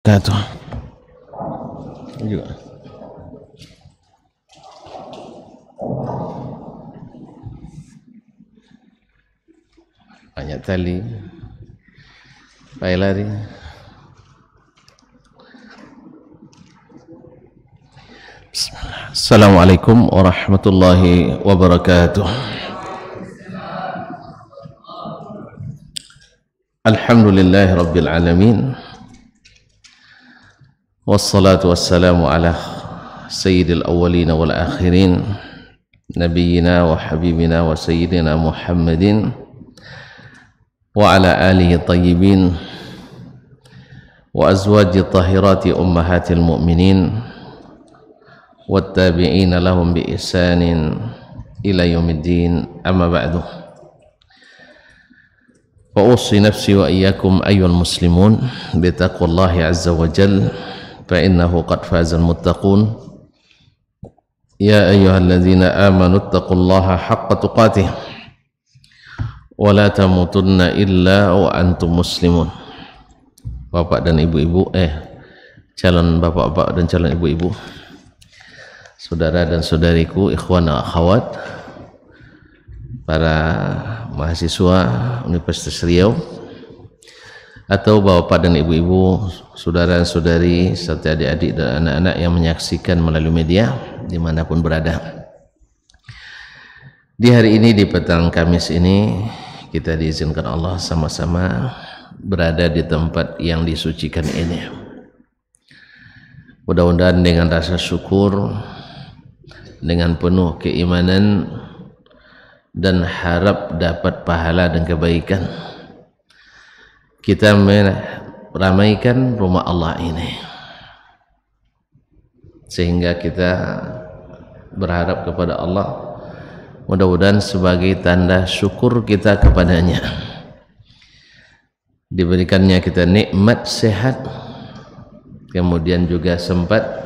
Kata juga banyak tali pakai lari. Assalamualaikum warahmatullahi wabarakatuh. Alhamdulillahi rabbil alamin. Wassalatu wassalamu ala sayyidil awwalina wal akhirin nabiyyina wa habibina wa sayyidina Muhammadin wa ala alihi tayyibin wa azwaji tahirati ummahatil mu'minin wattabi'ina lahum bi ihsanin ila yaumiddin, amma ba'du. Wa usi nafsi wa iyyakum ayyuhal muslimun bi taqwallahi azza wa jalla fa innahu qad fazal muttaqun. Ya ayyuhalladzina amanu taqullaha haqqa tuqatih wa la tamutunna illa wa antum muslimun. Bapak dan ibu-ibu, calon bapak-bapak dan calon ibu-ibu, saudara dan saudariku, ikhwan dan akhwat, para mahasiswa Universitas Riau, atau bapak dan ibu-ibu, saudara dan saudari, serta adik-adik dan anak-anak yang menyaksikan melalui media dimanapun berada. Di hari ini, di petang Kamis ini, kita diizinkan Allah sama-sama berada di tempat yang disucikan ini. Mudah-mudahan dengan rasa syukur, dengan penuh keimanan dan harap dapat pahala dan kebaikan, kita meramaikan rumah Allah ini, sehingga kita berharap kepada Allah, mudah-mudahan sebagai tanda syukur kita kepadanya, diberikannya kita nikmat sehat, kemudian juga sempat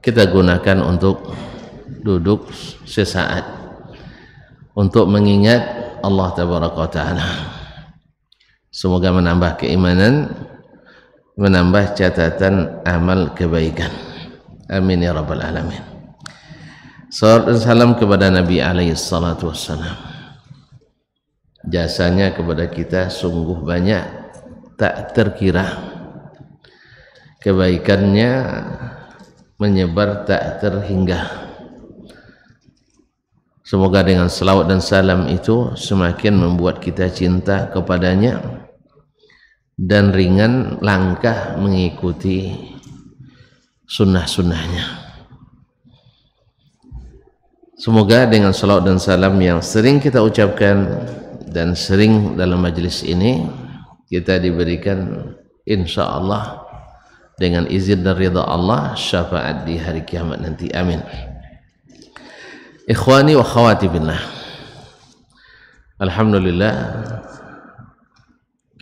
kita gunakan untuk duduk sesaat untuk mengingat Allah Tabaraka wa Ta'ala. Semoga menambah keimanan, menambah catatan amal kebaikan. Amin ya rabbal alamin. Salawat dan salam kepada Nabi alaihi salatu wassalam. Jasanya kepada kita sungguh banyak, tak terkira. Kebaikannya menyebar tak terhingga. Semoga dengan selawat dan salam itu semakin membuat kita cinta kepadanya dan ringan langkah mengikuti sunnah-sunnahnya. Semoga dengan selawat dan salam yang sering kita ucapkan dan sering dalam majelis ini, kita diberikan insya Allah dengan izin dan ridha Allah syafaat di hari kiamat nanti. Amin. Ikhwani wa akhwati billah, alhamdulillah,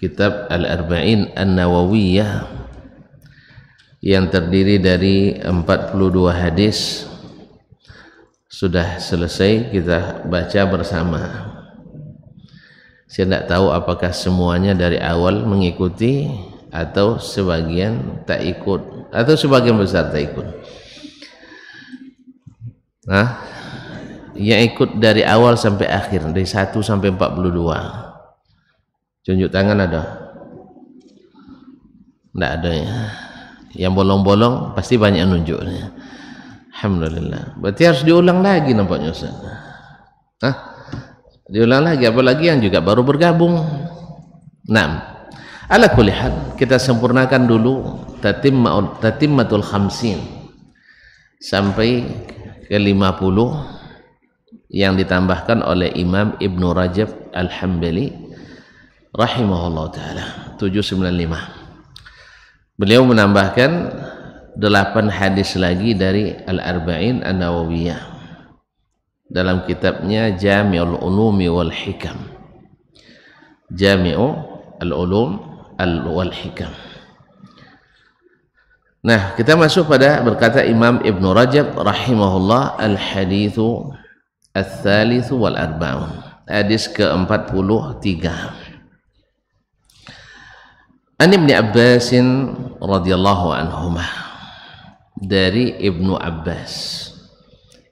kitab Al-Arba'in An-Nawawiyah yang terdiri dari 42 hadis sudah selesai kita baca bersama. Saya tidak tahu apakah semuanya dari awal mengikuti atau sebagian tak ikut, atau sebagian besar tak ikut. Yang ikut dari awal sampai akhir, dari 1 sampai 42. Tunjuk tangan ada? Tidak ada ya. Yang bolong-bolong pasti banyak nunjuknya. Alhamdulillah. Berarti harus diulang lagi nampaknya Ustaz. Diulang lagi, apalagi yang juga baru bergabung. Ala kulli hal, kita sempurnakan dulu tatimmatul khamsin sampai ke 50 yang ditambahkan oleh Imam Ibnu Rajab Al-Hambali rahimahullah ta'ala, 795. Beliau menambahkan 8 hadis lagi dari Al-Arba'in An-Nawawiyah dalam kitabnya Jami'ul Ulumi wal Hikam. Jami'ul Ulum wal Hikam. Nah, kita masuk pada berkata Imam Ibnu Rajab rahimahullah, al-haditsu ats-tsalitsu wal arba'un, hadis ke-43. An Ibnu Abbas radhiyallahu anhuma, dari Ibnu Abbas.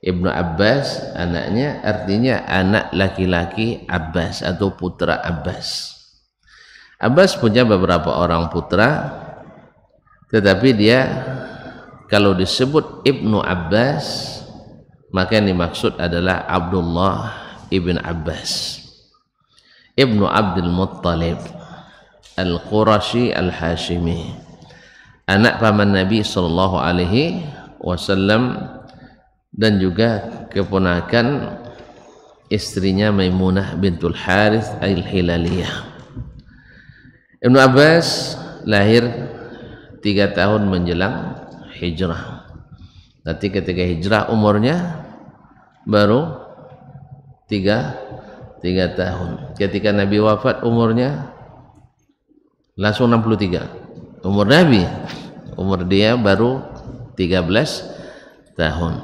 Ibnu Abbas anaknya, artinya anak laki-laki Abbas atau putra Abbas. Abbas punya beberapa orang putra, tetapi dia kalau disebut Ibnu Abbas maka yang dimaksud adalah Abdullah ibn Abbas Ibnu Abdul Muttalib Al-Qurashi Al-Hashimi, anak paman Nabi sallallahu alaihi wasallam dan juga keponakan istrinya Maimunah bintul Harith Al-Hilaliyah. Ibnu Abbas lahir 3 tahun menjelang hijrah. Nanti ketika hijrah umurnya baru 3 tahun. Ketika Nabi wafat umurnya langsung 63. Umur dia baru 13 tahun.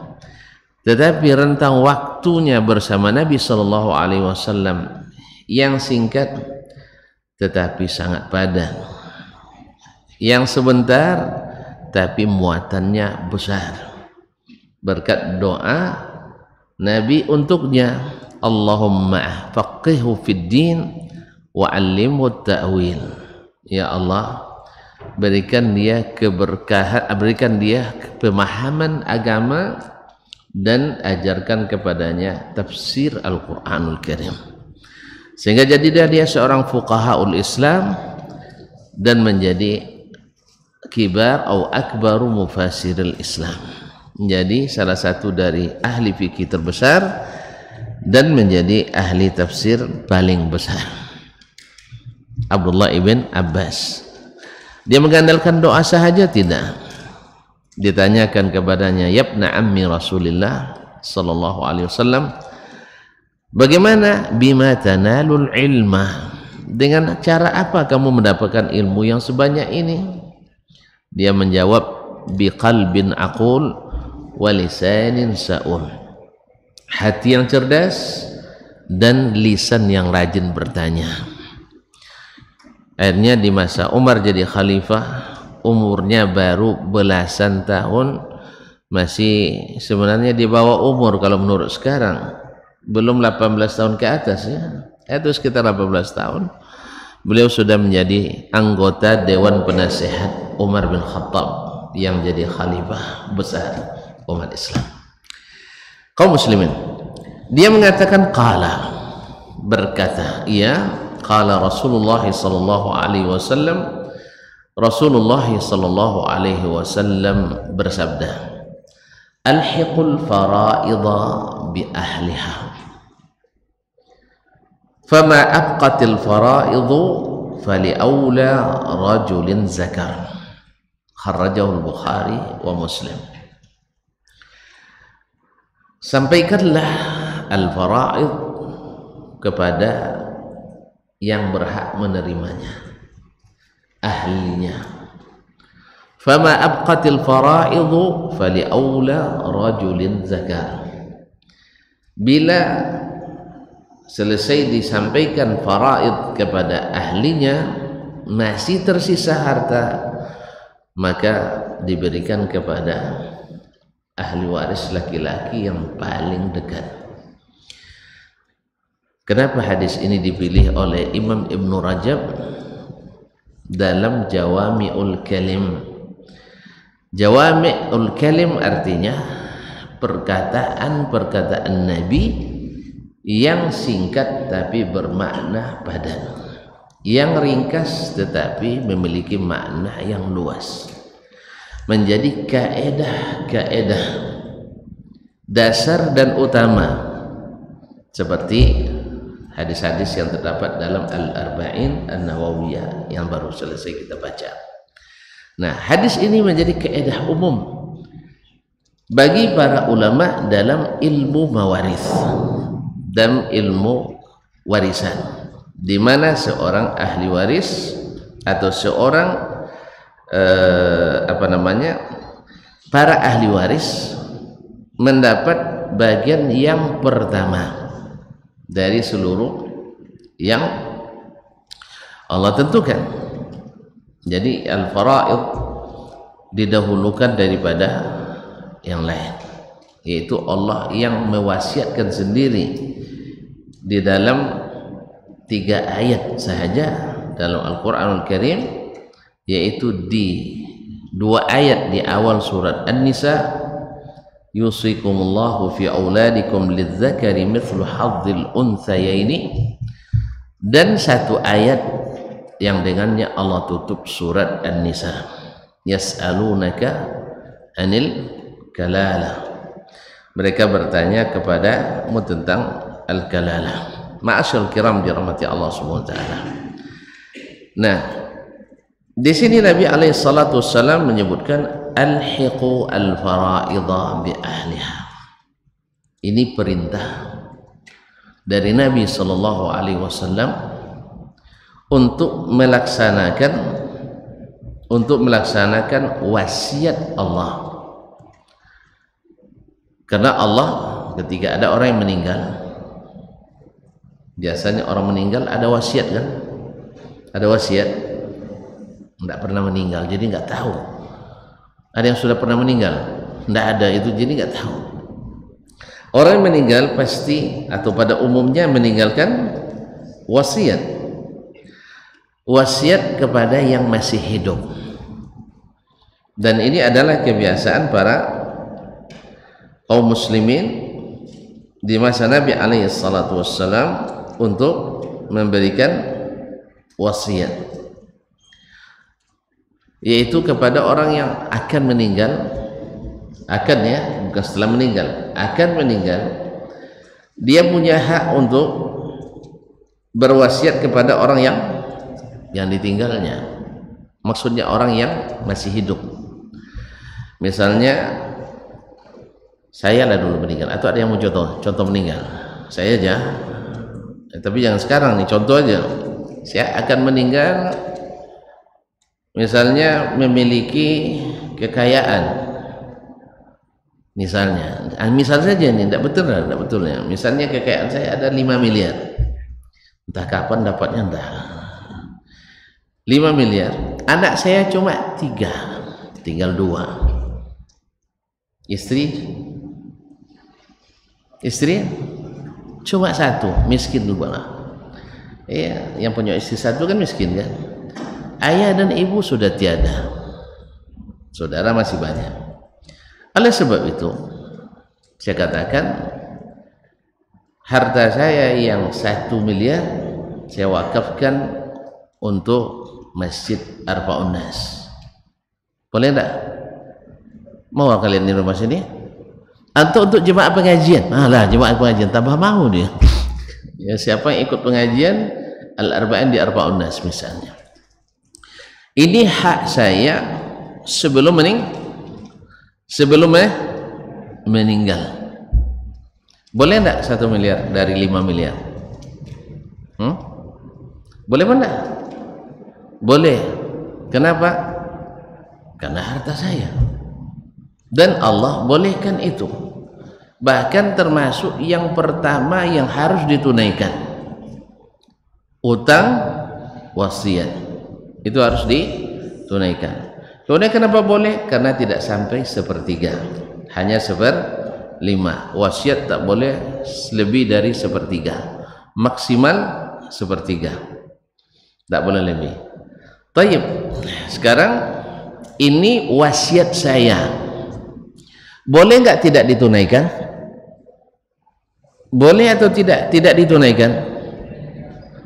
Tetapi rentang waktunya bersama Nabi sallallahu alaihi wasallam yang singkat tetapi sangat padat, yang sebentar tapi muatannya besar, berkat doa Nabi untuknya, Allahumma faqihhu fid din wa 'allimhu ta'wil. Ya Allah, berikan dia keberkahan, berikan dia pemahaman agama dan ajarkan kepadanya tafsir Al-Qur'anul Karim, sehingga jadi dia seorang fuqahaul Islam dan menjadi kibar atau akbaru mufassiril Islam, menjadi salah satu dari ahli fikih terbesar dan menjadi ahli tafsir paling besar. Abdullah ibn Abbas, dia mengandalkan doa sahaja? Tidak. Ditanyakan kepadanya, yabna ammi Rasulillah sallallahu alaihi wasallam, bagaimana bima tanalul ilma, dengan cara apa kamu mendapatkan ilmu yang sebanyak ini? Dia menjawab, biqalbin aqul wa lisanin sa'ul, hati yang cerdas dan lisan yang rajin bertanya. Akhirnya di masa Umar jadi khalifah, umurnya baru belasan tahun, masih sebenarnya di bawah umur kalau menurut sekarang, belum 18 tahun ke atas ya, itu sekitar 18 tahun beliau sudah menjadi anggota Dewan Penasihat Umar bin Khattab yang jadi khalifah besar umat Islam. Kaum muslimin, dia mengatakan qala, berkata ia, qala Rasulullah sallallahu alaihi wasallam, Rasulullah sallallahu alaihi wasallam bersabda, alhiqul fara'idha bi ahliha, fama abqatil fara'idhu fali awla rajulin zakar, kharrajahu al-Bukhari wa Muslim. Sampaikanlah al-fara'id kepada yang berhak menerimanya, ahlinya. Fama abqatil fara'idhu fali awla rajulin zakar, bila selesai disampaikan faraid kepada ahlinya, masih tersisa harta, maka diberikan kepada ahli waris laki-laki yang paling dekat. Kenapa hadis ini dipilih oleh Imam Ibn Rajab dalam Jawami'ul Kalim? Jawami'ul Kalim artinya perkataan-perkataan Nabi yang singkat tapi bermakna padat, yang ringkas tetapi memiliki makna yang luas, menjadi kaedah-kaedah dasar dan utama, seperti hadis-hadis yang terdapat dalam Al-Arba'in An-Nawawiyah yang baru selesai kita baca. Nah, hadis ini menjadi kaedah umum bagi para ulama dalam ilmu mawaris dan ilmu warisan, di mana seorang ahli waris atau seorang para ahli waris mendapat bagian yang pertama dari seluruh yang Allah tentukan. Jadi al-faraid didahulukan daripada yang lain, yaitu Allah yang mewasiatkan sendiri di dalam 3 ayat sahaja dalam Al-Quranul Karim, yaitu di 2 ayat di awal surat An-Nisa, yusikumullahu fi auladikum lidzakari mithlu hadzil unthayaini, dan 1 ayat yang dengannya Allah tutup surat An-Nisa, yas'alunaka anil kalalah, mereka bertanya kepadamu tentang al-kalalah. Ma'asyal kiram dirahmati Allah Subhanahu wa taala. Nah, di sini Nabi alaihi salatu wassalam menyebutkan alhiqu al-fara'idha bi ahliha. Ini perintah dari Nabi sallallahu alaihi wasallam untuk melaksanakan wasiat Allah. Karena Allah ketika ada orang yang meninggal, biasanya orang meninggal ada wasiat kan? Ada wasiat? Tidak pernah meninggal, jadi nggak tahu. Ada yang sudah pernah meninggal? Tidak ada, itu jadi nggak tahu. Orang yang meninggal pasti atau pada umumnya meninggalkan wasiat. Wasiat kepada yang masih hidup. Dan ini adalah kebiasaan para kaum muslimin di masa Nabi alaihi salatu wassalam untuk memberikan wasiat, yaitu kepada orang yang akan meninggal, bukan setelah meninggal, akan meninggal, dia punya hak untuk berwasiat kepada orang yang ditinggalnya, maksudnya orang yang masih hidup. Misalnya saya lah dulu meninggal, atau ada yang mau contoh meninggal, saya aja, tapi jangan sekarang nih, contoh aja, saya akan meninggal misalnya memiliki kekayaan, misalnya saja nih, tidak betul ya, misalnya kekayaan saya ada 5 miliar, entah kapan dapatnya, entah 5 miliar, anak saya cuma 3, tinggal 2, istri cuma 1, miskin dulu lah. Iya, yang punya istri 1 kan miskin kan. Ayah dan ibu sudah tiada, saudara masih banyak. Oleh sebab itu saya katakan harta saya yang 1 miliar saya wakafkan untuk Masjid Arba'un Nas. Boleh enggak? Mau kalian di rumah sini? Atau untuk jemaah pengajian? Jemaah pengajian tambah mau dia. Ya, siapa yang ikut pengajian Al-Arba'in di Arba'un Nas misalnya. Ini hak saya sebelum meninggal. Boleh enggak 1 miliar dari 5 miliar? Boleh enggak? Boleh. Kenapa? Karena harta saya. Dan Allah bolehkan itu. Bahkan termasuk yang pertama yang harus ditunaikan, utang wasiat itu harus ditunaikan. Kenapa boleh? Karena tidak sampai 1/3, hanya 1/5. Wasiat tak boleh lebih dari 1/3, maksimal 1/3, tak boleh lebih. Taib. Sekarang ini wasiat saya, boleh nggak tidak ditunaikan? Boleh atau tidak ditunaikan?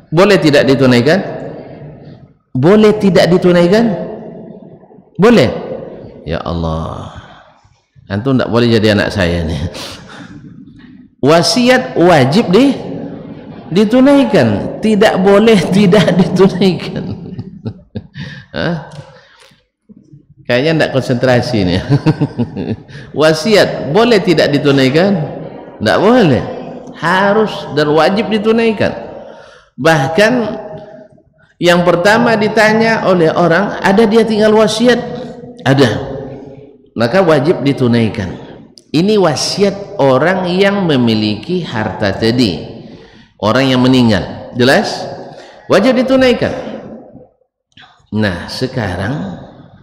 Boleh tidak ditunaikan? Boleh tidak ditunaikan? Boleh. Ya Allah, antum tidak boleh jadi anak saya nih. Wasiat wajib ditunaikan, tidak boleh tidak ditunaikan. Kayaknya tidak konsentrasi nih. Wasiat boleh tidak ditunaikan? Tidak boleh, harus dan wajib ditunaikan. Bahkan yang pertama ditanya oleh orang, ada dia tinggal wasiat? Ada, maka wajib ditunaikan. Ini wasiat orang yang memiliki harta tadi, orang yang meninggal, jelas wajib ditunaikan. Nah, sekarang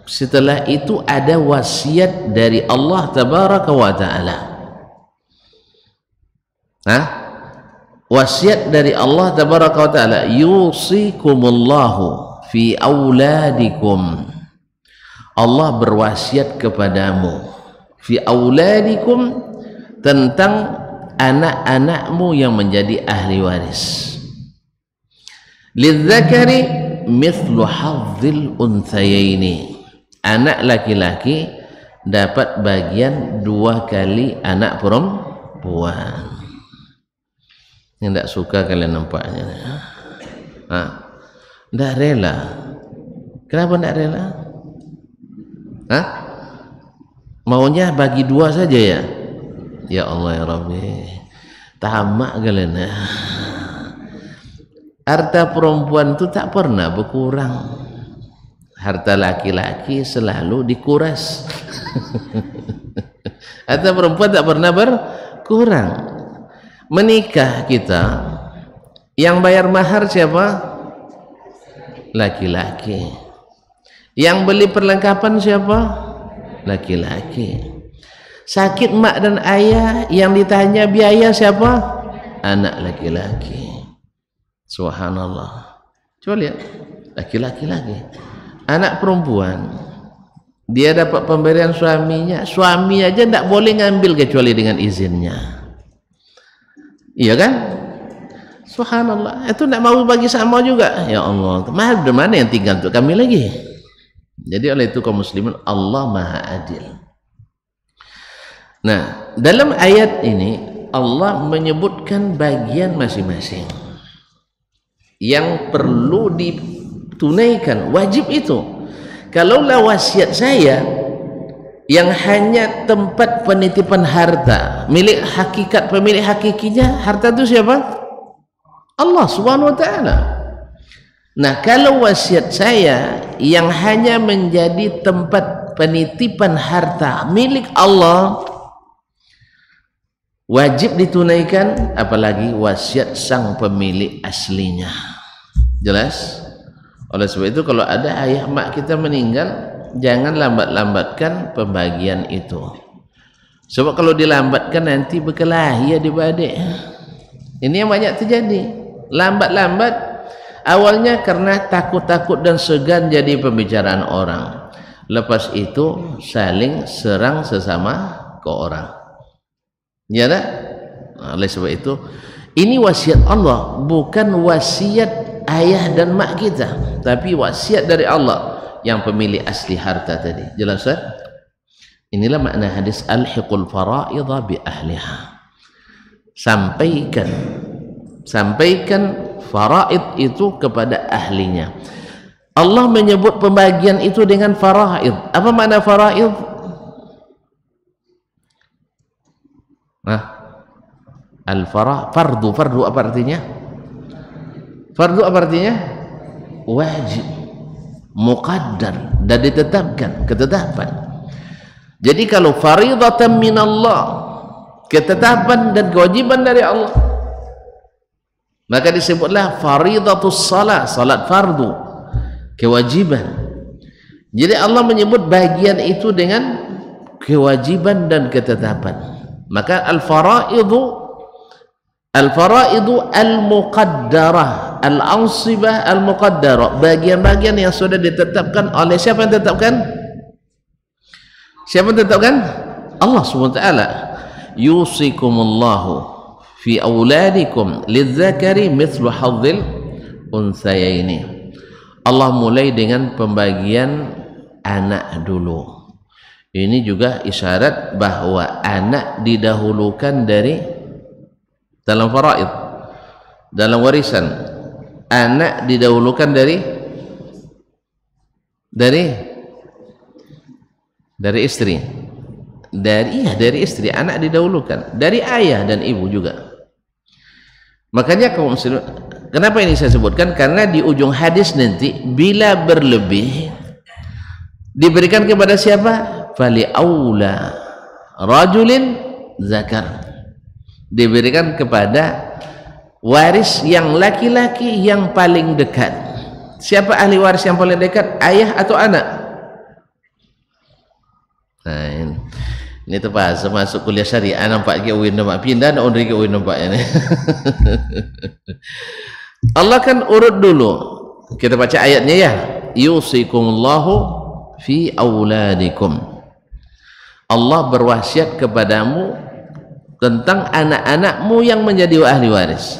setelah itu ada wasiat dari Allah tabaraka wa taala. Wasiat dari Allah tabaraka wa taala, yusikumullahu fi auladikum. Allah berwasiat kepadamu fi auladikum, tentang anak-anakmu yang menjadi ahli waris. Lidzakari mithlu hadzil unthayaini, anak laki-laki dapat bagian 2 kali anak perempuan. Yang tidak suka kalian nampaknya, tidak rela. Kenapa tidak rela? Maunya bagi 2 saja ya? Ya Allah ya Rabbi, tamak kalian ya. Harta perempuan itu tak pernah berkurang, harta laki-laki selalu dikuras. Harta perempuan tak pernah berkurang. Menikah kita, yang bayar mahar siapa? Laki-laki. Yang beli perlengkapan siapa? Laki-laki. Sakit mak dan ayah, yang ditanya biaya siapa? Anak laki-laki. Subhanallah. Coba lihat, laki-laki lagi. Anak perempuan, dia dapat pemberian suaminya, suami aja tidak boleh ngambil kecuali dengan izinnya. Iya kan? Subhanallah. Itu tidak mau bagi sama juga. Ya Allah, mana yang tinggal untuk kami lagi? Jadi oleh itu kaum muslimin, Allah Maha Adil. Nah, dalam ayat ini Allah menyebutkan bagian masing-masing yang perlu ditunaikan, wajib itu. Kalaulah wasiat saya yang hanya tempat penitipan harta, milik hakikat, pemilik hakikinya harta itu siapa? Allah Subhanahu wa taala. Nah, kalau wasiat saya yang hanya menjadi tempat penitipan harta milik Allah, wajib ditunaikan, apalagi wasiat sang pemilik aslinya. Jelas? Oleh sebab itu kalau ada ayah mak kita meninggal, jangan lambat-lambatkan pembagian itu. Sebab kalau dilambatkan nanti berkelahi di badai. Ini yang banyak terjadi. Lambat-lambat, awalnya karena takut-takut dan segan jadi pembicaraan orang. Lepas itu saling serang sesama ke orang. Ya tak? Oleh sebab itu ini wasiat Allah, bukan wasiat ayah dan mak kita, tapi wasiat dari Allah yang pemilik asli harta tadi. Jelas tak? Inilah makna hadis alhiqul fara'idha bi ahliha. Sampaikan faraid itu kepada ahlinya. Allah menyebut pembagian itu dengan faraid. Apa makna faraid? Fardu apa artinya? Fardu apa artinya? Wajib, muqaddar, dan ditetapkan, ketetapan. Jadi kalau faridatan minallah, ketetapan dan kewajiban dari Allah, maka disebutlah faridatus salat, salat fardu, kewajiban. Jadi Allah menyebut bagian itu dengan kewajiban dan ketetapan. Maka al-faraidu al-muqaddarah, al-ansibah al-muqaddarah, bagian-bagian yang sudah ditetapkan oleh siapa yang tetapkan? Siapa yang tetapkan? Allah SWT. Yusikumullahu fi auladikum lidzakari mithlu hadzil unthayaini. Allah mulai dengan pembagian anak dulu. Ini juga isyarat bahwa anak didahulukan dari dalam faraid, dalam warisan. Anak didahulukan dari istri. Dari istri anak didahulukan, dari ayah dan ibu juga. Makanya kaum muslimin, kenapa ini saya sebutkan? Karena di ujung hadis nanti bila berlebih diberikan kepada siapa? Fali aula rajulin zakar, diberikan kepada waris yang laki-laki yang paling dekat. Siapa ahli waris yang paling dekat, ayah atau anak? Nah, ini terpaksa masuk kuliah syariah nampak ke UIN nampak pindah nak undri ke UIN nampak ini. Allah kan urut dulu. Kita baca ayatnya ya. Yusikumullahu fi auladikum. Allah berwasiat kepadamu tentang anak-anakmu yang menjadi ahli waris.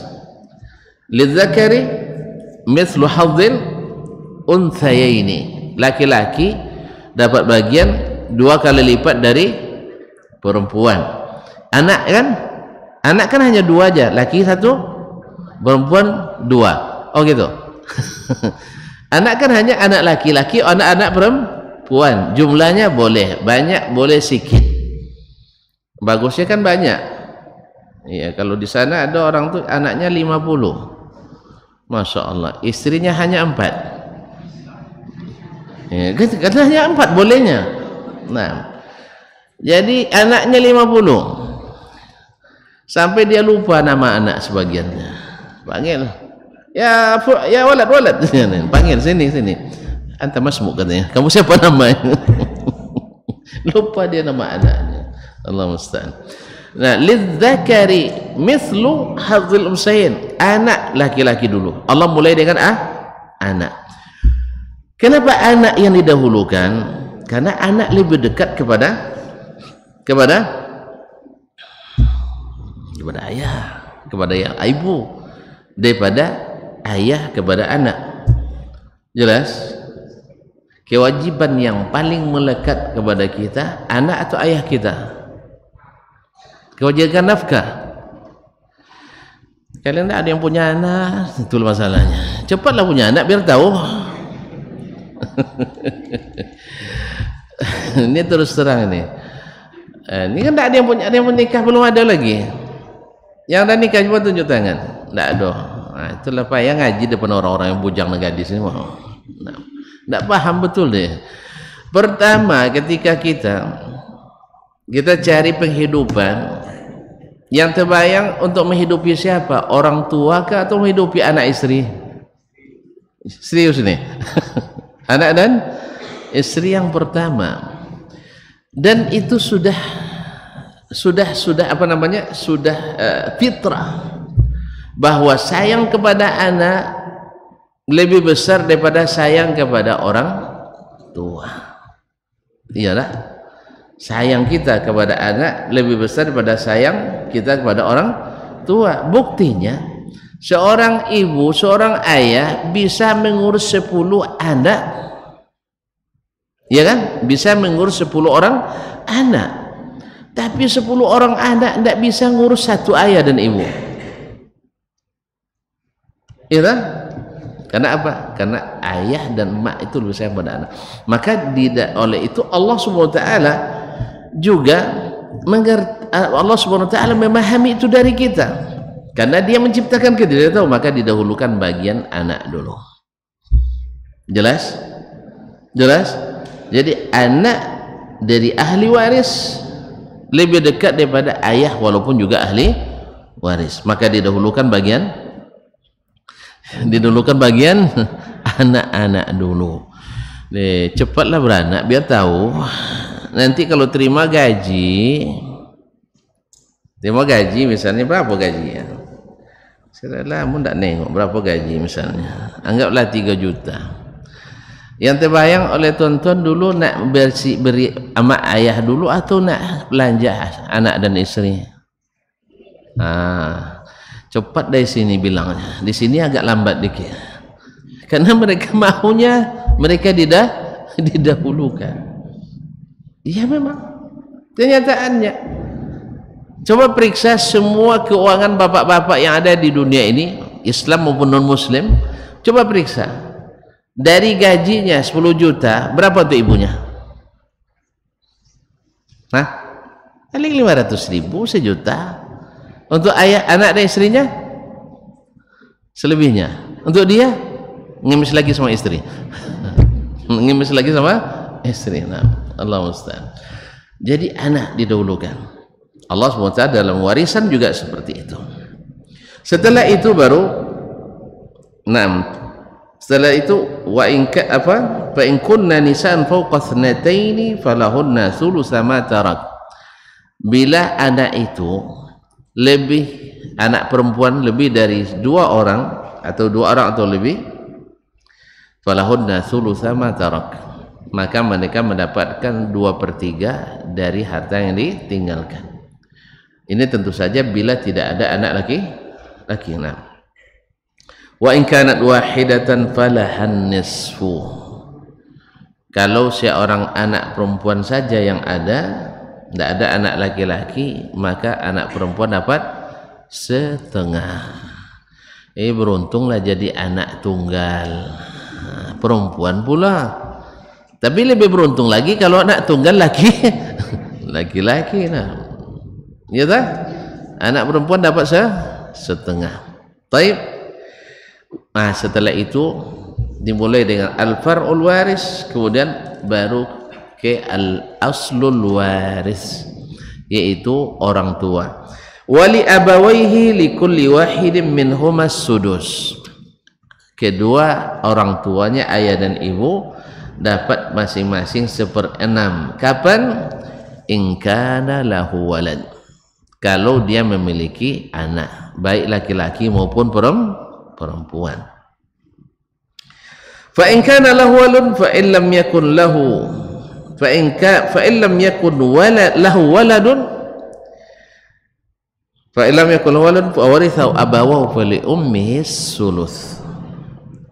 Lidzakari mithlu hadzil unthayaini. Laki-laki dapat bagian 2 kali lipat dari perempuan. Anak kan hanya 2 aja, laki 1, perempuan 2. Oh gitu. Anak kan hanya anak laki-laki, anak-anak perempuan. Jumlahnya boleh banyak, boleh sedikit. Bagusnya kan banyak. Iya, kalau di sana ada orang tuh anaknya 50. Masya Allah, istrinya hanya 4. Ya, kan hanya 4 bolehnya. Nah, jadi anaknya 50 sampai dia lupa nama anak sebagiannya. Panggil, ya walad panggil sini anta masmuk katanya, kamu siapa namanya? Lupa dia nama anaknya. Allah musta'an. Nah, lidzakari mithlu hadzil unsayain, anak laki-laki dulu. Allah mulai dengan anak. Kenapa anak yang didahulukan? Karena anak lebih dekat kepada ayah, kepada yang ibu, daripada ayah kepada anak. Jelas? Kewajiban yang paling melekat kepada kita, anak atau ayah kita? Kewajiban nafkah. Kalian tak ada yang punya anak, itu masalahnya. Cepatlah punya anak biar tahu. Ini terus terang ini. Ini kan tak ada yang menikah, belum ada lagi. Yang ada nikah cuma tunjuk tangan. Tak ada. Nah, itulah payah ngaji depan orang-orang yang bujang dan gadis ini. Nah, tak paham betul deh. Pertama, ketika kita cari penghidupan, yang terbayang untuk menghidupi siapa? Orang tua kah atau menghidupi anak istri? Serius nih. Anak dan istri yang pertama. Dan itu sudah apa namanya? Sudah fitrah bahwa sayang kepada anak lebih besar daripada sayang kepada orang tua. Iyalah. Sayang kita kepada anak lebih besar daripada sayang kita kepada orang tua. Buktinya seorang ibu, seorang ayah bisa mengurus 10 anak, ya kan? Bisa mengurus 10 orang anak, tapi 10 orang anak tidak bisa ngurus 1 ayah dan ibu, ya kan? Karena apa? Karena ayah dan mak itu lebih sayang pada anak. Maka oleh itu Allah Subhanahu wa taala juga Allah Subhanahu wa taala memahami itu dari kita. Karena dia menciptakan kita, dia tahu, maka didahulukan bagian anak dulu. Jelas? Jelas? Jadi anak dari ahli waris lebih dekat daripada ayah walaupun juga ahli waris. Maka didahulukan bagian anak-anak dulu. Nih, cepatlah beranak biar tahu. Nanti kalau terima gaji misalnya berapa gajinya? Setelah kamu tak nengok berapa gaji misalnya, anggaplah 3 juta. Yang terbayang oleh tuan-tuan dulu nak beri sama ayah dulu atau nak belanja anak dan istri? Cepat dari sini bilangnya. Di sini agak lambat dikit. Karena mereka maunya mereka didahulukan. Iya memang kenyataannya. Coba periksa semua keuangan bapak-bapak yang ada di dunia ini, Islam maupun non-Muslim. Coba periksa dari gajinya 10 juta berapa untuk ibunya? Paling 500.000, 1 juta. Untuk ayah, anak dan istrinya selebihnya. Untuk dia ngemis lagi sama istri. Ngemis lagi sama istri. Nah, Allah musta'an. Jadi anak didahulukan. Allah SWT dalam warisan juga seperti itu. Setelah itu baru Setelah itu fa in kunna nisaan fawqa thnataini falahunna thulutsa ma tarak. Bila anak itu anak perempuan lebih dari 2 orang atau 2 orang atau lebih, falahunna thulutsa ma tarak, maka mereka mendapatkan 2/3 dari harta yang ditinggalkan. Ini tentu saja bila tidak ada anak laki. Nah, wa in kanat wahidatan falahan nisfu. Kalau seorang anak perempuan saja yang ada, tidak ada anak laki-laki, maka anak perempuan dapat setengah. Beruntunglah jadi anak tunggal perempuan pula. Tapi lebih beruntung lagi kalau anak tunggal laki-laki. Nah, ya tak? Anak perempuan dapat setengah. Taib. Nah, setelah itu dimulai dengan al-far'ul waris, kemudian baru ke al-aslul waris, yaitu orang tua. Wali abawaihi likulli wahidin minhumas sudus. Kedua orang tuanya, ayah dan ibu, dapat masing-masing 1/6. Kapan? In kana lahu walad, kalau dia memiliki anak, baik laki-laki maupun perempuan. Fa in kana lahu walad fa in lam yakun lahu fa in lam yakun lahu waladun fa in lam yakun lahu waladun fa warithahu abawahu fa li ummihi suluth.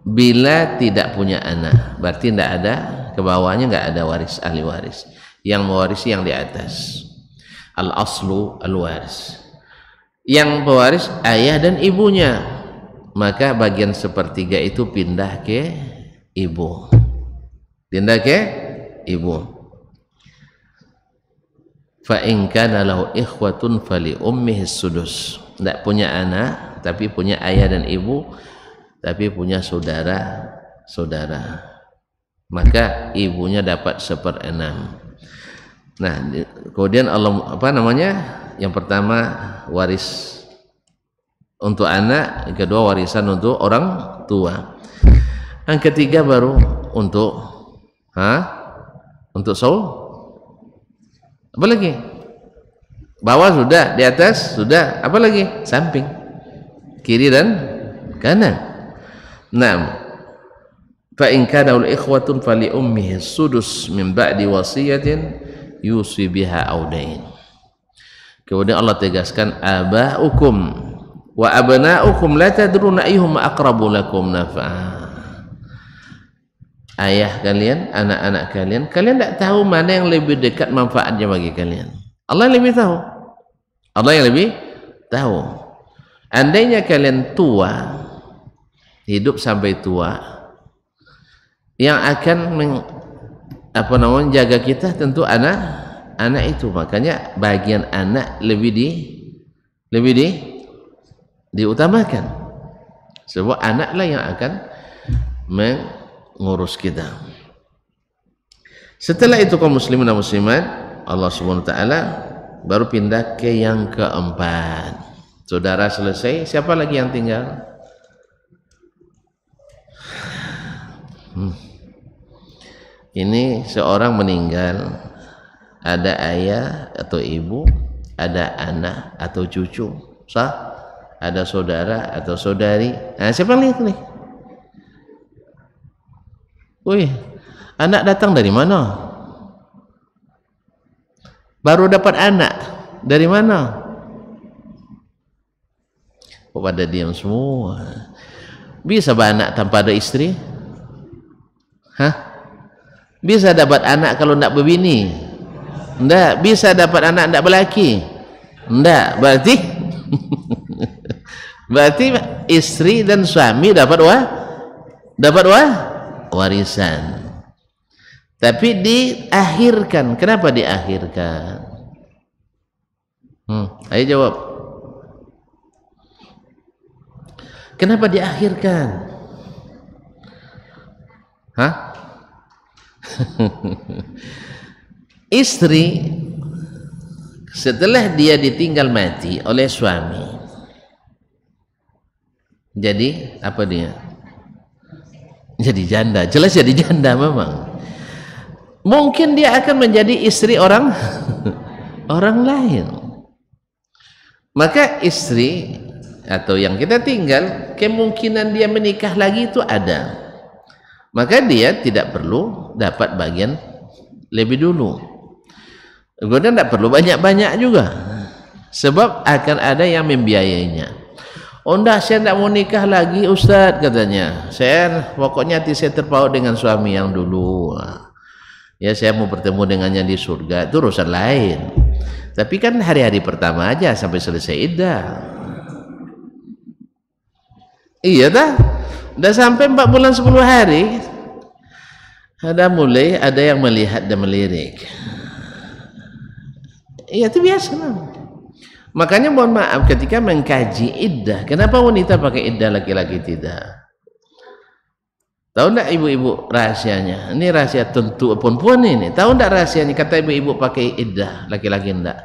Bila tidak punya anak, berarti tidak ada ke bawahnya, nggak ada waris, ahli waris yang mewarisi yang di atas. Al aslu al waris, yang pewaris ayah dan ibunya, maka bagian 1/3 itu pindah ke ibu, fa in kana lahu ikhwatun fali ummihi sudus. Tidak punya anak tapi punya ayah dan ibu, tapi punya saudara, maka ibunya dapat 1/6. Nah, kemudian Allah yang pertama waris untuk anak, yang kedua warisan untuk orang tua, yang ketiga baru untuk apa lagi? Bawah sudah, di atas sudah, apa lagi? Samping, kiri dan kanan. Naam. Fa in kana ul ikhwatun fali ummihi sudus min ba'di wasiyatin yusi biha audain. Kemudian Allah tegaskan aba'ukum wa abna'ukum la tadruna ayyuhum aqrabu lakum naf'a. Ayah kalian, anak-anak kalian tidak tahu mana yang lebih dekat manfaatnya bagi kalian. Allah yang lebih tahu. Andainya kalian tua, hidup sampai tua, yang akan jaga kita tentu anak itu. Makanya bagian anak lebih diutamakan, sebab anaklah yang akan mengurus kita. Setelah itu kaum muslimin dan muslimat, Allah Subhanahu wa taala baru pindah ke yang keempat. Saudara selesai, siapa lagi yang tinggal? Ini seorang meninggal, ada ayah atau ibu, ada anak atau cucu, ada saudara atau saudari. Nah, siapa nih? Wih, anak datang dari mana? Baru dapat anak dari mana? Pada diam semua. Bisa anak tanpa ada istri? Bisa dapat anak kalau tidak berbini? Tidak. Bisa dapat anak tidak berlaki? Tidak. Berarti istri dan suami dapat warisan. Tapi diakhirkan. Kenapa diakhirkan? Ayo jawab. Kenapa diakhirkan? Istri setelah dia ditinggal mati oleh suami, jadi apa dia? jadi janda, jelas jadi janda memang. Mungkin dia akan menjadi istri orang orang lain. Maka istri atau yang kita tinggal, kemungkinan dia menikah lagi itu ada. Maka dia tidak perlu dapat bagian lebih dulu. Kemudian tidak perlu banyak-banyak juga, sebab akan ada yang membiayainya. Oh enggak, saya tidak mau nikah lagi Ustadz, katanya. Pokoknya hati saya terpaut dengan suami yang dulu. Ya, saya mau bertemu dengannya di surga, itu urusan lain. Tapi kan hari-hari pertama aja sampai selesai iddah. Iya dah, udah sampai 4 bulan 10 hari ada yang melihat dan melirik. Iya, itu biasa lah. Makanya mohon maaf ketika mengkaji iddah, kenapa wanita pakai iddah, laki-laki tidak? Tahu enggak ibu-ibu rahasianya? Ini rahasia tentu perempuan ini. Tahu enggak rahasianya? Kata ibu-ibu pakai iddah, laki-laki enggak.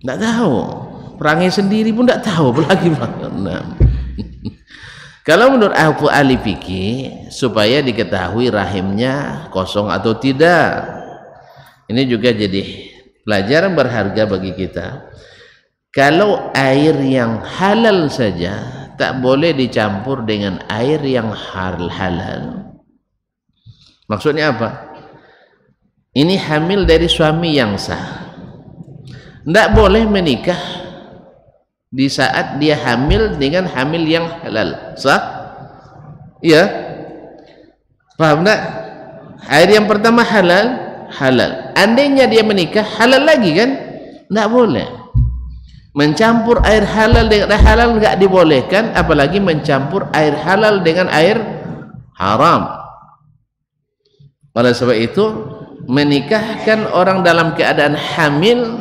Enggak tahu. Perangai sendiri pun enggak tahu, apalagi nah. Kalau menurut ahli fikih, supaya diketahui rahimnya kosong atau tidak. Ini juga jadi pelajaran berharga bagi kita. Kalau air yang halal saja tak boleh dicampur dengan air yang halal. Maksudnya apa? Ini hamil dari suami yang sah. Tidak boleh menikah di saat dia hamil dengan hamil yang halal. Sah? Iya. Paham tak? Air yang pertama halal. Andainya dia menikah, halal lagi kan? Tidak boleh. Mencampur air halal dengan air halal enggak dibolehkan, apalagi mencampur air halal dengan air haram. Oleh sebab itu, menikahkan orang dalam keadaan hamil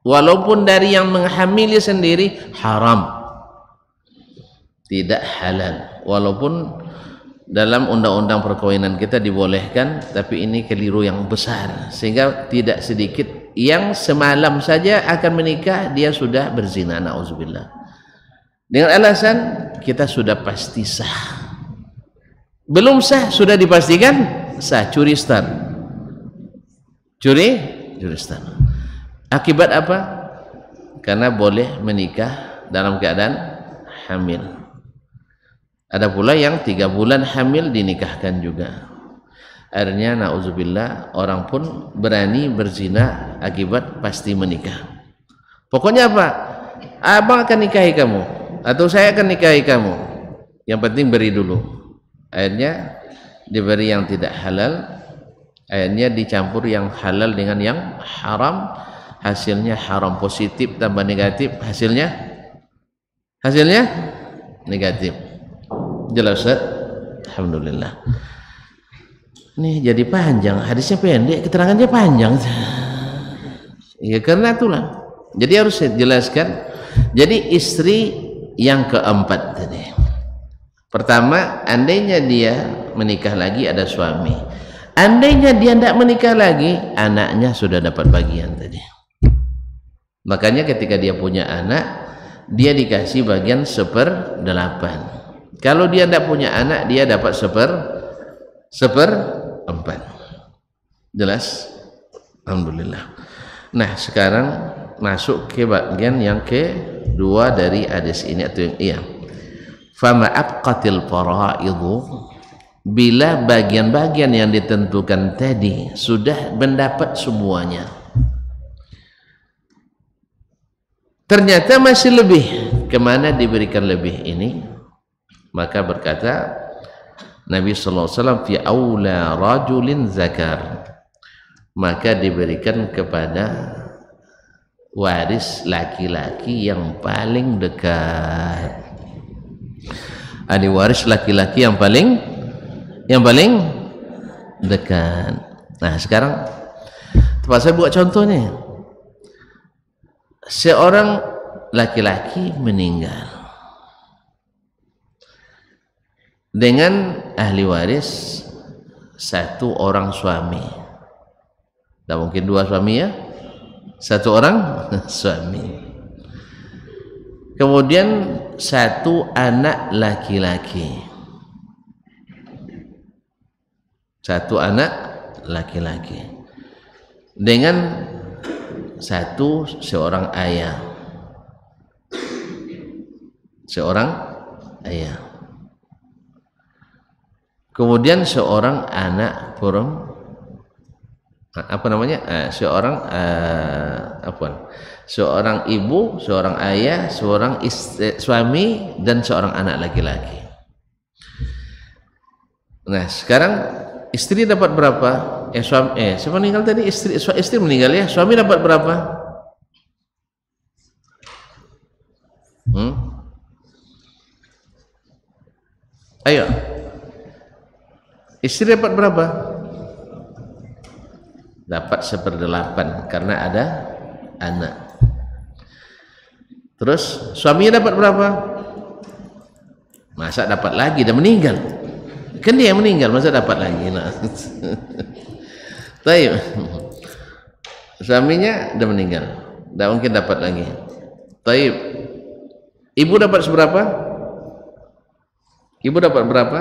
walaupun dari yang menghamili sendiri haram, tidak halal. Walaupun dalam undang-undang perkawinan kita dibolehkan, tapi ini keliru yang besar, sehingga tidak sedikit yang semalam saja akan menikah dia sudah berzina, na'udzubillah, dengan alasan kita sudah pasti sah. Belum sah sudah dipastikan sah, curi star, curi star. Akibat apa? Karena boleh menikah dalam keadaan hamil. Ada pula yang 3 bulan hamil dinikahkan juga. Akhirnya na'udzubillah, orang pun berani berzina akibat pasti menikah. Pokoknya apa? Abang akan nikahi kamu atau saya akan nikahi kamu, yang penting beri dulu. Akhirnya diberi yang tidak halal, akhirnya dicampur yang halal dengan yang haram, hasilnya haram positif tambah negatif, hasilnya negatif. Jelas Ustaz? Alhamdulillah. Ini jadi panjang, hadisnya pendek, keterangannya panjang. Ya karena itulah. Jadi harus saya jelaskan. Jadi istri yang keempat tadi. Pertama, andainya dia menikah lagi ada suami. Andainya dia tidak menikah lagi, anaknya sudah dapat bagian tadi. Makanya ketika dia punya anak, dia dikasih bagian 1/8. Kalau dia tidak punya anak, dia dapat 1/4. Jelas? Alhamdulillah. Nah, sekarang masuk ke bagian yang kedua dari hadis ini, atau yang iya. Fama abqatil fara'idhu, bila bagian-bagian yang ditentukan tadi sudah mendapat semuanya, ternyata masih lebih, kemana diberikan lebih ini? Maka berkata Nabi sallallahu alaihi wasallam, fi aula rajulin zakar, maka diberikan kepada waris laki-laki yang paling dekat. Ada waris laki-laki yang paling dekat. Nah, sekarang tempat saya buat contoh nih. Seorang laki-laki meninggal dengan ahli waris 1 orang suami. Tak mungkin 2 suami ya, 1 orang suami. Kemudian 1 anak laki-laki. satu anak laki-laki dengan seorang ayah, kemudian seorang anak seorang ibu, seorang ayah, seorang suami, dan seorang anak laki-laki. Nah, sekarang istri dapat berapa? Siapa meninggal tadi? Istri meninggal ya. Suami dapat berapa? Ayo. Istri dapat berapa? Dapat 1/8 karena ada anak. Terus suaminya dapat berapa? Masa dapat lagi, dah meninggal. Kan dia yang meninggal, masa dapat lagi. Nah. Taib. Suaminya dah meninggal, dah mungkin dapat lagi. Taib. Ibu dapat seberapa? Ibu dapat berapa?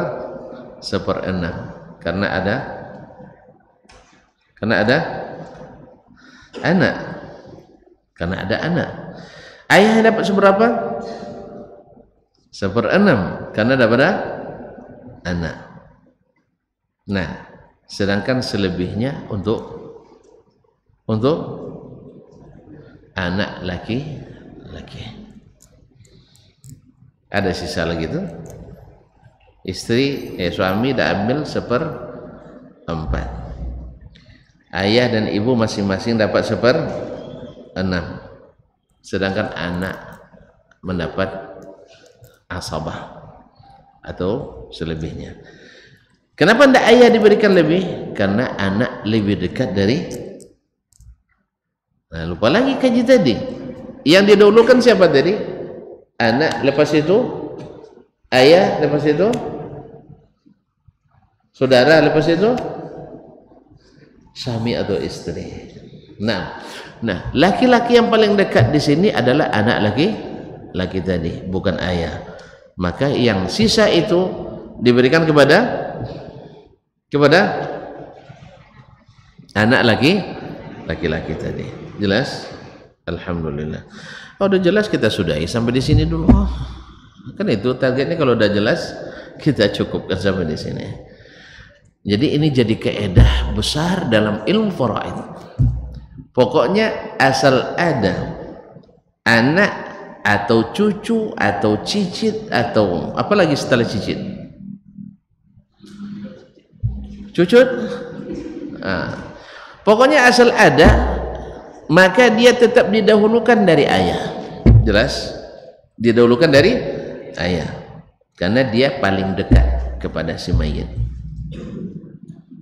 1/6 karena ada anak. Karena ada anak. Ayah dapat seberapa? 1/6 karena dapat anak. Nah, sedangkan selebihnya untuk anak laki-laki. Ada sisa lagi tuh. Suami dah ambil 1/4. Ayah dan ibu masing-masing dapat 1/6. Sedangkan anak mendapat asabah atau selebihnya. Kenapa tidak ayah diberikan lebih? Karena anak lebih dekat dari. Nah, lupa lagi kaji tadi. Yang didahulukan siapa tadi? Anak, lepas itu ayah, lepas itu saudara, lepas itu suami atau istri. Nah, laki-laki yang paling dekat di sini adalah anak laki tadi, bukan ayah. Maka yang sisa itu diberikan kepada anak laki-laki tadi. Jelas? Alhamdulillah. Udah jelas, kita sudahi sampai di sini dulu. Kan itu targetnya, kalau udah jelas kita cukupkan sampai di sini. Jadi ini jadi kaedah besar dalam ilmu faraid. Pokoknya asal ada anak atau cucu atau cicit atau apalagi setelah cicit, cucut, pokoknya asal ada, maka dia tetap didahulukan dari ayah. Jelas? Didahulukan dari ayah karena dia paling dekat kepada si mayit.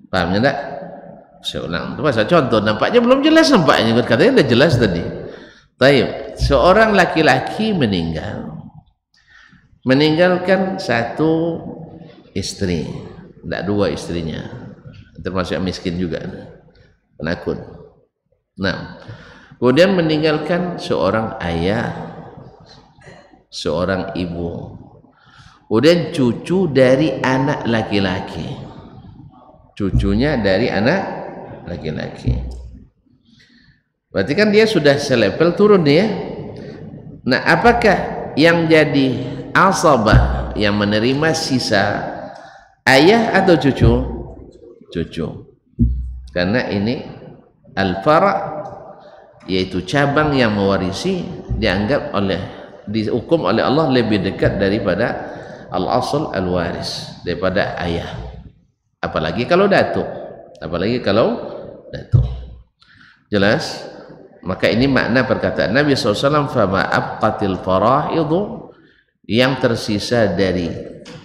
Pahamnya tak? Saya ulang, itu masa contoh, nampaknya belum jelas, nampaknya katanya udah jelas tadi. Taib. Seorang laki-laki meninggalkan satu istri, tidak dua istrinya, termasuk miskin juga, penakut. Nah, kemudian meninggalkan seorang ayah, seorang ibu, kemudian cucu dari anak laki-laki, cucunya dari anak laki-laki. Berarti kan dia sudah selevel turun dia. Nah, apakah yang jadi asabah, yang menerima sisa, ayah atau cucu? Cucu. Karena ini al-fara', yaitu cabang yang mewarisi, dihukum oleh Allah lebih dekat daripada al-asl al-waris, daripada ayah. Apalagi kalau datuk. Jelas? Maka ini makna perkataan Nabi SAW, fama abqatil faraidu, yang tersisa dari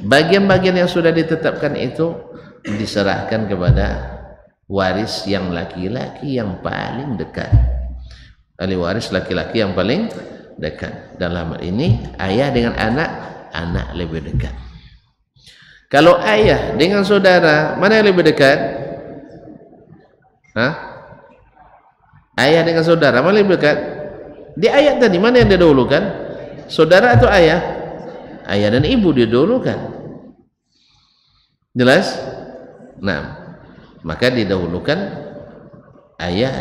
bagian-bagian yang sudah ditetapkan itu diserahkan kepada waris yang laki-laki yang paling dekat. Ahli waris laki-laki yang paling dekat. Dalam hal ini ayah dengan anak lebih dekat. Kalau ayah dengan saudara, mana yang lebih dekat? Ayah dengan saudara, mana yang lebih dekat? Di ayat tadi, mana yang didahulukan? Saudara atau ayah? Ayah dan ibu didahulukan. Jelas? Nah, maka didahulukan ayah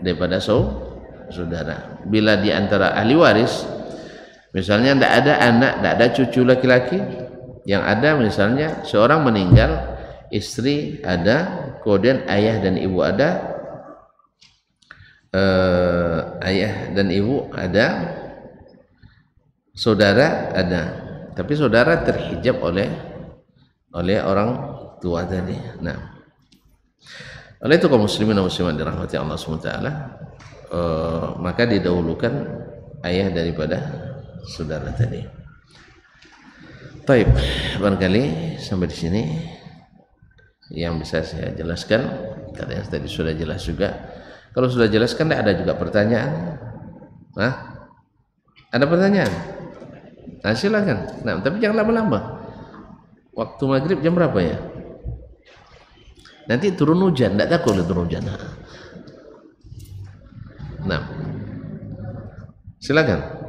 daripada saudara. Bila di antara ahli waris misalnya tidak ada anak, tidak ada cucu laki-laki, yang ada misalnya seorang meninggal, istri ada, kemudian ayah dan ibu ada, ayah dan ibu ada, saudara ada, tapi saudara terhijab oleh orang tua tadi. Nah, oleh itu kaum muslimin dan muslimat dirahmati Allah SWT, maka didahulukan ayah daripada saudara tadi. Baik, barangkali sampai di sini yang bisa saya jelaskan. Karena yang tadi sudah jelas juga. Kalau sudah jelas kan tidak ada juga pertanyaan. Hah? Ada pertanyaan? Nah, silakan. Nah, tapi jangan lama-lama. Waktu maghrib jam berapa ya? Nanti turun hujan, tidak takut turun hujan. Nah, silakan.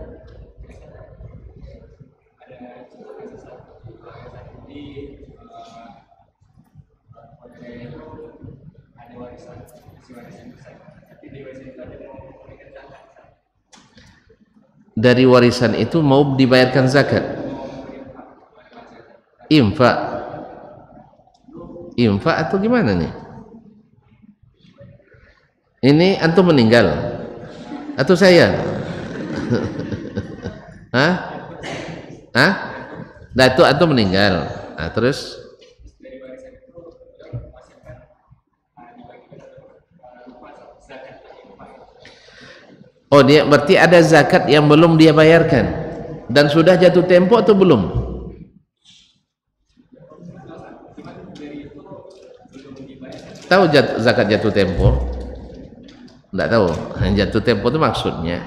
Dari warisan itu mau dibayarkan zakat, infak atau gimana nih? Ini antum meninggal atau saya? Hah? Nah, itu antum meninggal. Nah, terus oh, dia berarti ada zakat yang belum dia bayarkan dan sudah jatuh tempo atau belum? Tahu zakat jatuh tempo? Tidak tahu. Jatuh tempo itu maksudnya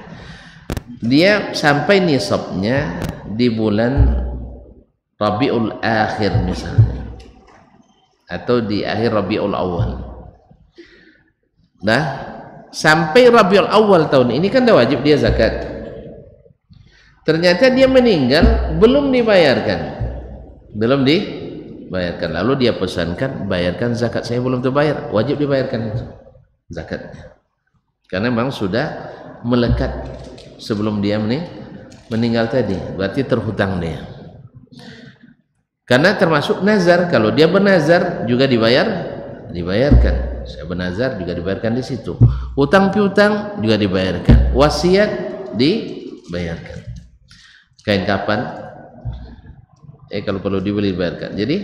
dia sampai nisabnya di bulan Rabiul Akhir misalnya, atau di akhir Rabiul Awal. Nah, sampai Rabiul Awal tahun ini kan dah wajib dia zakat. Ternyata dia meninggal belum dibayarkan, lalu dia pesankan, bayarkan zakat saya belum terbayar, wajib dibayarkan itu zakatnya, karena memang sudah melekat sebelum dia meninggal tadi, berarti terhutang dia. Karena termasuk nazar, kalau dia bernazar juga dibayarkan. Saya bernazar juga dibayarkan di situ. Utang piutang juga dibayarkan. Wasiat dibayarkan. Kain kapan? Kalau perlu dibeli dibayarkan. Jadi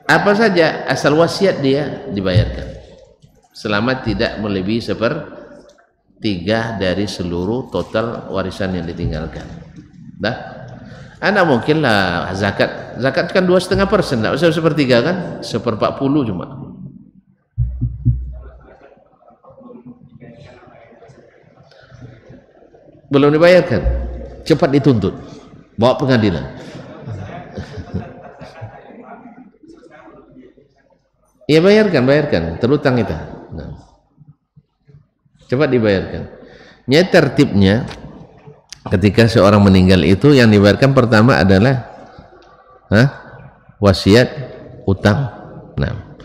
apa saja asal wasiat dia dibayarkan. Selama tidak melebihi 1/3 dari seluruh total warisan yang ditinggalkan. Dah, anda mungkin lah zakat kan 2,5%, tidak usah 1/3 kan, 1/40 cuma. Belum dibayarkan, cepat dituntut, bawa pengadilan. Iya, bayarkan, terutang itu. Nah, cepat dibayarkan. Tertibnya ketika seorang meninggal itu yang dibayarkan pertama adalah wasiat, utang. Nah,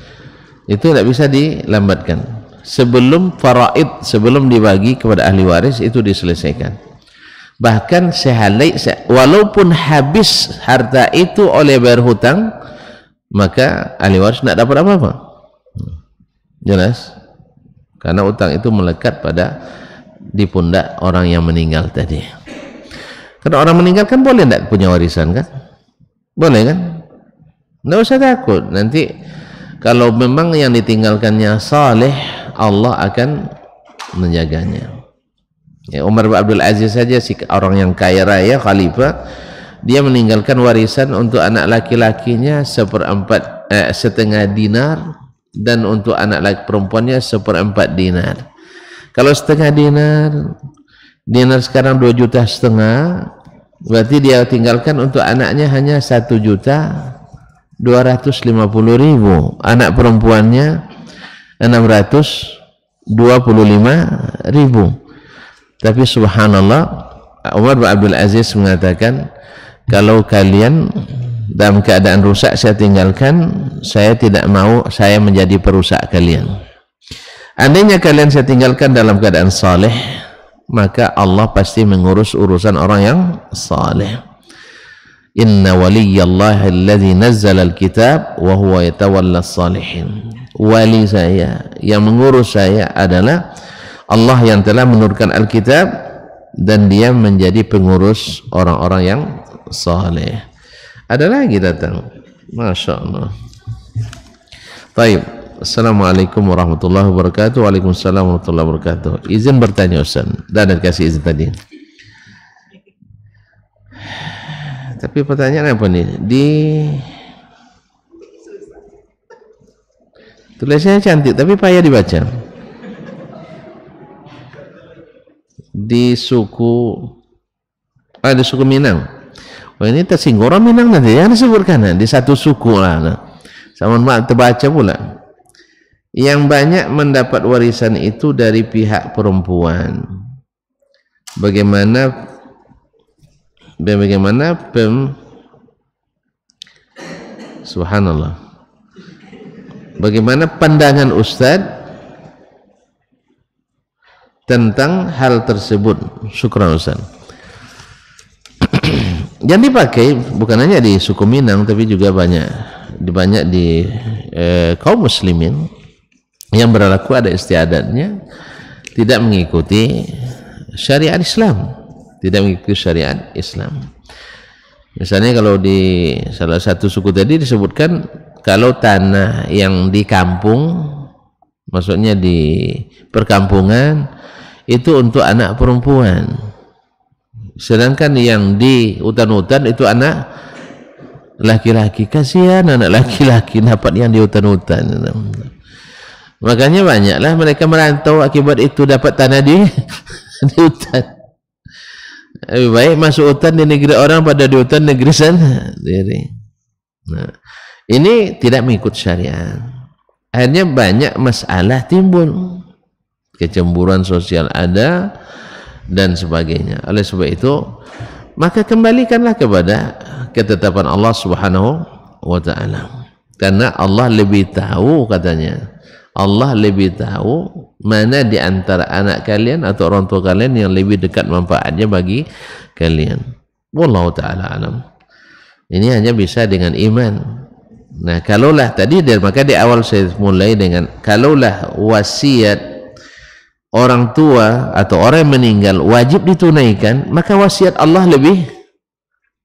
itu tidak bisa dilambatkan. Sebelum faraid, sebelum dibagi kepada ahli waris itu diselesaikan. Bahkan sehalai, walaupun habis harta itu oleh bayar hutang, maka ahli waris tidak dapat apa-apa. Jelas? Karena utang itu melekat pada di pundak orang yang meninggal tadi. Karena orang meninggal kan boleh tidak punya warisan kan? Boleh kan? Tidak usah takut. Nanti kalau memang yang ditinggalkannya saleh, Allah akan menjaganya. Ya, Umar bin Abdul Aziz saja, si orang yang kaya raya, khalifah, dia meninggalkan warisan untuk anak laki-lakinya 1/4 dinar, dan untuk anak laki perempuannya 1/4 dinar. Kalau setengah dinar sekarang 2,5 juta, berarti dia tinggalkan untuk anaknya hanya 1.250.000, anak perempuannya 625.000. Tapi subhanallah, Umar bin Abdul Aziz mengatakan, kalau kalian dalam keadaan rusak saya tinggalkan, saya tidak mau saya menjadi perusak kalian. Andainya kalian saya tinggalkan dalam keadaan saleh, maka Allah pasti mengurus urusan orang yang saleh. Inna waliyallahi alladhi nazzala al-kitab wa huwa yatawalla as-salihin. Wali saya yang mengurus saya adalah Allah yang telah menurunkan Alkitab dan dia menjadi pengurus orang-orang yang saleh. Ada lagi datang. Masya Allah. Baik. Assalamualaikum warahmatullahi wabarakatuh. Waalaikumsalam warahmatullahi wabarakatuh. Izin bertanya Ustaz. Dan kasih izin tadi. Tapi pertanyaan apa nih? Tulisannya cantik tapi payah dibaca. Di suku Minang. Oh, ini tersinggung orang Minang nanti yang disebutkan di satu suku lah. Sama maaf terbaca pula. Yang banyak mendapat warisan itu dari pihak perempuan. Bagaimana Subhanallah. Bagaimana pandangan Ustadz tentang hal tersebut? Syukran Ustadz. Yang dipakai bukan hanya di suku Minang tapi juga banyak di kaum muslimin yang berlaku ada istiadatnya tidak mengikuti syariat Islam, Misalnya kalau di salah satu suku tadi disebutkan kalau tanah yang di kampung, maksudnya di perkampungan itu untuk anak perempuan. Sedangkan yang di hutan-hutan itu anak laki-laki. Kasihan anak laki-laki dapat yang di hutan-hutan. Makanya banyaklah mereka merantau akibat itu dapat tanah di hutan. Lebih baik masuk hutan di negeri orang pada di hutan negeri sana. Nah, ini tidak mengikut syariat. Akhirnya banyak masalah timbul. Kecemburuan sosial ada dan sebagainya. Oleh sebab itu maka kembalikanlah kepada ketetapan Allah Subhanahu wa ta'ala, karena Allah lebih tahu, katanya Allah lebih tahu mana di antara anak kalian atau orang tua kalian yang lebih dekat manfaatnya bagi kalian. Wallahu ta'ala alam. Ini hanya bisa dengan iman. Nah, kalaulah tadi maka di awal saya mulai dengan kalaulah wasiat orang tua atau orang yang meninggal wajib ditunaikan, maka wasiat Allah lebih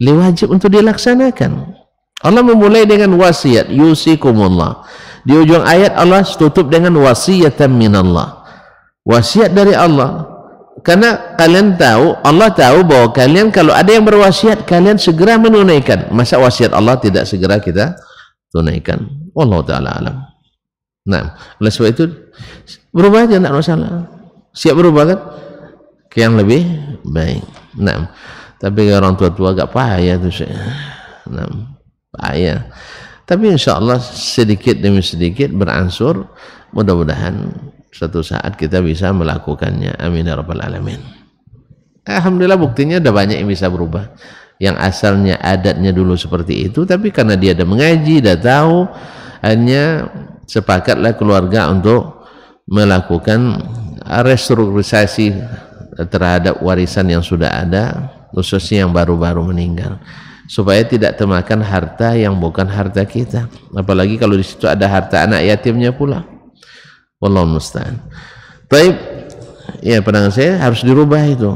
wajib untuk dilaksanakan. Allah memulai dengan wasiat, yusikumullah. Di ujung ayat Allah tutup dengan wasiyatan minallah. Wasiat dari Allah. Karena kalian tahu, Allah tahu bahwa kalian kalau ada yang berwasiat, kalian segera menunaikan. Masa wasiat Allah tidak segera kita tunaikan? Wallahu ta'ala alam. Nah, oleh sebab itu berubah aja, tidak masalah. Siap berubah kan ke yang lebih baik. Nah, tapi orang tua-tua agak payah tu saya. Nah, payah. Tapi insya Allah sedikit demi sedikit beransur. Mudah-mudahan suatu saat kita bisa melakukannya. Amin ya rabbal alamin. Alhamdulillah buktinya ada banyak yang bisa berubah. Yang asalnya adatnya dulu seperti itu, tapi karena dia ada mengaji, dah tahu, hanya sepakatlah keluarga untuk melakukan restrukturisasi terhadap warisan yang sudah ada, khususnya yang baru-baru meninggal, supaya tidak termakan harta yang bukan harta kita, apalagi kalau di situ ada harta anak yatimnya pula. Wallahu musta'an. Baik, ya pandangan saya harus dirubah itu,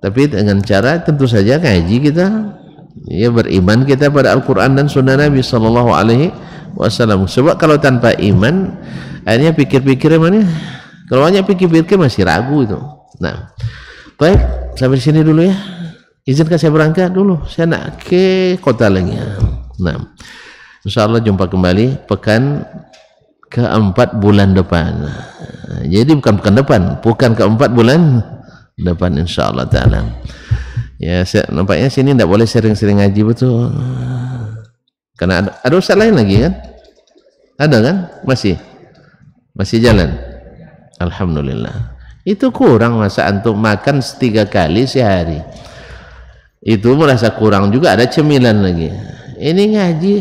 tapi dengan cara tentu saja ngaji kita, ya beriman kita pada Al-Quran dan Sunnah Nabi Sallallahu Alaihi Wasallam. Sebab kalau tanpa iman, akhirnya pikir-pikir mana? Kalau hanya pikir-pikir masih ragu itu. Nah, baik, sampai sini dulu ya. Izinkan saya berangkat dulu. Saya nak ke kota lagi. Nah, insyaallah jumpa kembali pekan keempat bulan depan. Jadi bukan pekan depan, bukan keempat bulan depan insyaallah taala. Ya, nampaknya sini tidak boleh sering-sering ngaji betul. Karena ada ustaz lain lagi kan? Ada kan? Masih jalan. Alhamdulillah. Itu kurang masa antum makan 3 kali sehari. Itu merasa kurang juga, ada cemilan lagi. Ini ngaji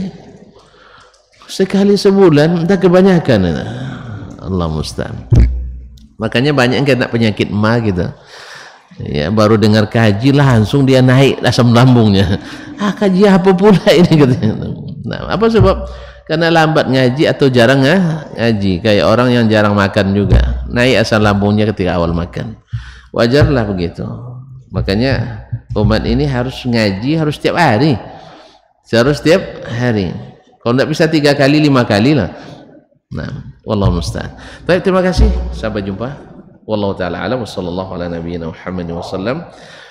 sekali sebulan udah kebanyakan. Allah musta'an. Makanya banyak yang kena penyakit ma gitu. Ya, baru dengar kaji langsung dia naik asam lambungnya. Kaji apa pula ini katanya. Nah, apa sebab? Karena lambat ngaji atau jarang ngaji. Kayak orang yang jarang makan juga, naik asam lambungnya ketika awal makan. Wajarlah begitu. Makanya umat ini harus ngaji, harus setiap hari. Harus setiap hari. Kalau tidak bisa 3 kali 5 kali lah. Nah, wallahu musta'an. Baik, terima kasih. Sampai jumpa. Wallahu ta'ala a'lam wa sallallahu ala nabiyyina Muhammadin wa sallam.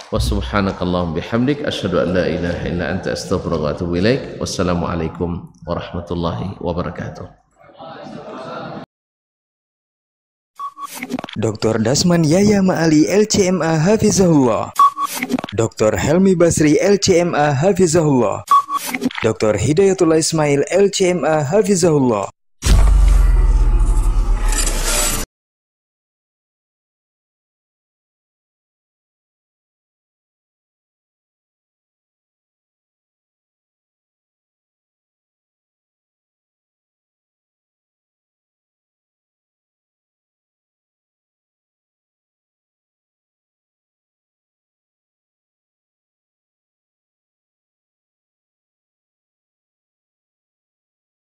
Wa subhanakallahumma bihamdik asyhadu an la ilaha illa anta astaghfiruka wa atubu ilaik. Wassalamu alaikum warahmatullahi wabarakatuh. Dr. Dasman Yaya Ma'ali LCMA Hafizahullah, Dr. Helmi Basri LCMA Hafizahullah, Dr. Hidayatullah Ismail LCMA Hafizahullah.